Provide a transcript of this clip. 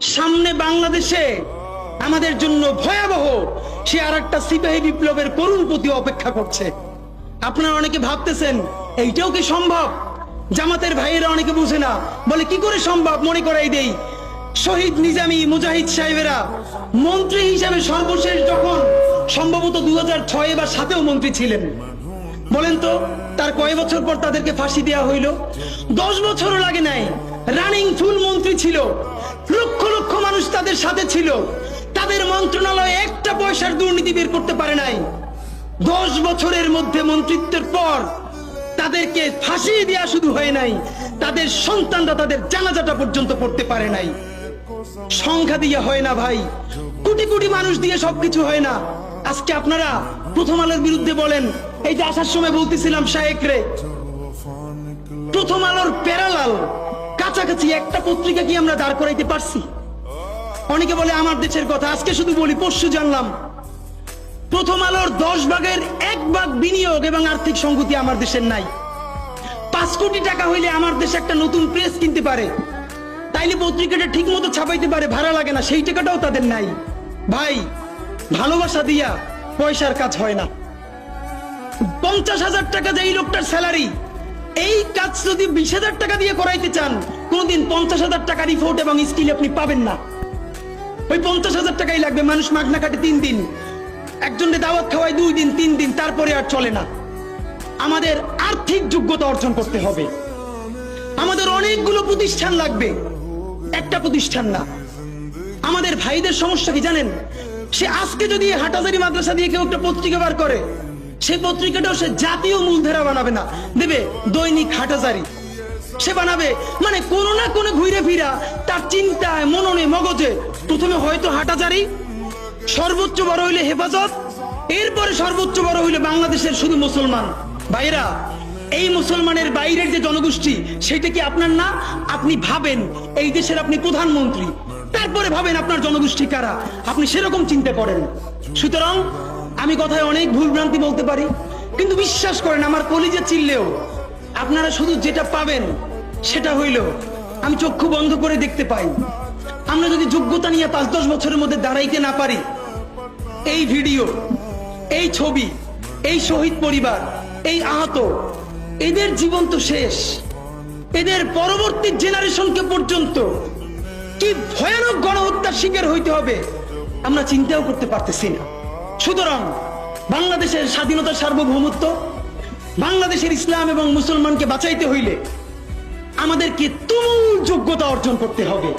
সামনে বাংলাদেশে আমাদের জন্য ভয়াবহ সে আরেকটা সিপাহী বিপ্লবের করুণ প্রতি অপেক্ষা করছে। আপনারা অনেকে ভাবতেছেন এইটাও কি সম্ভব? জামাতের ভাইয়েরা অনেকে বুঝে না, বলে কি করে সম্ভব। মনে করাই দেই, শহীদ নিজামী মুজাহিদ সাহেবেরা মন্ত্রী হিসাবে সর্বশেষ যখন সম্ভবত 2006 বা 2007 মন্ত্রী ছিলেন, বলেন তো তার কয় বছর পর তাদেরকে ফাঁসি দেওয়া হইল? 10 বছরও লাগে নাই। রানিং ফুল মন্ত্রী ছিল, লক্ষ লক্ষ মানুষ তাদের সাথে ছিল, তাদের মন্ত্রণালয়ে একটা পয়সার দুর্নীতি বের করতে পারে নাই। 10 বছরের মধ্যে মন্ত্রিত্বের পর তাদেরকে ফাঁসি দেওয়া শুধু হয় নাই, তাদের সন্তানরা তাদের জানাজাটা পর্যন্ত পড়তে পারে নাই। সংখ্যা দিয়ে হয় না ভাই, কোটি কোটি মানুষ দিয়ে সবকিছু হয় না। আজকে আপনারা প্রথম আলোর বিরুদ্ধে বলেন, এই যে আসার সময় বলতেছিলাম শায়েক রে, প্রথম আলোর প্যারালাল কাছাকাছি একটা পত্রিকা কি আমরা দাঁড় করাইতে পারছি? অনেকে বলে আমার দেশের কথা, আজকে শুধু বলি পরশু জানলাম প্রথম আলোর 10 ভাগের 1 ভাগ বিনিয়োগ এবং আর্থিক সংগতি আমার দেশের নাই। 5 কোটি টাকা হইলে আমার দেশে একটা নতুন প্রেস কিনতে পারে, তাইলে পত্রিকাটা ঠিক মতো ছাপাইতে পারে, ভাড়া লাগে না, সেই টাকাটাও তাদের নাই। ভাই, ভালোবাসা দিয়া পয়সার কাজ হয় না। 50,000 টাকা যে এই লোকটার স্যালারি, এই কাজ যদি 20,000 টাকা দিয়ে করাইতে চান, কোনদিন 50,000 টাকা রিপোর্ট এবং স্কিল আপনি পাবেন না। ওই 50,000 টাকাই লাগবে। মানুষ মাগনা কাটে 3 দিন, একজনকে দাওয়াত খাওয়ায় 2 দিন 3 দিন, তারপরে আর চলে না। আমাদের আর্থিক যোগ্যতা অর্জন করতে হবে। আমাদের অনেকগুলো প্রতিষ্ঠান লাগবে, একটা প্রতিষ্ঠান না। আমাদের ভাইদের সমস্যা কি জানেন? সে আজকে যদি হাটাজারি মাদ্রাসা দিয়ে কেউ একটা পত্রিকা বার করে, সেই পত্রিকাটাও সে জাতীয় মূলধারা বানাবে না, দেবে দৈনিক হাটাজারি সে বানাবে। মানে কোনো না কোনো ঘুরে ফিরা তার চিন্তায়, মননে, মগজে প্রথমে হয়তো হাটাজারি, সর্বোচ্চ বড় হইলে হেফাজত, এরপরে সর্বোচ্চ বড় হইলে বাংলাদেশের শুধু মুসলমান। ভাইরা, এই মুসলমানের বাইরের যে জনগোষ্ঠী, সেটা কি আপনার না? আপনি ভাবেন এই দেশের আপনি প্রধানমন্ত্রী, তারপরে ভাবেন আপনার জনগোষ্ঠী কারা, আপনি সেরকম চিন্তা করেন। সুতরাং আমি কথায় অনেক ভুলভ্রান্তি বলতে পারি, কিন্তু বিশ্বাস করেন আমার কলিজা চিল্লেও আপনারা শুধু যেটা পাবেন সেটা হইল আমি চক্ষু বন্ধ করে দেখতে পাই। আমরা যদি যোগ্যতা নিয়ে 5-10 বছরের মধ্যে দাঁড়াইতে না পারি, এই ভিডিও, এই ছবি, এই শহীদ পরিবার, এই আহত, এদের জীবন তো শেষ। এদের পরবর্তী জেনারেশনকে পর্যন্ত কি ভয়ানক গণহত্যার শিকার হইতে হবে আমরা চিন্তাও করতে পারতেছি না। সুতরাং বাংলাদেশের স্বাধীনতা, সার্বভৌমত্ব, বাংলাদেশের ইসলাম এবং মুসলমানকে বাঁচাইতে হইলে আমাদেরকে তুমুল যোগ্যতা অর্জন করতে হবে।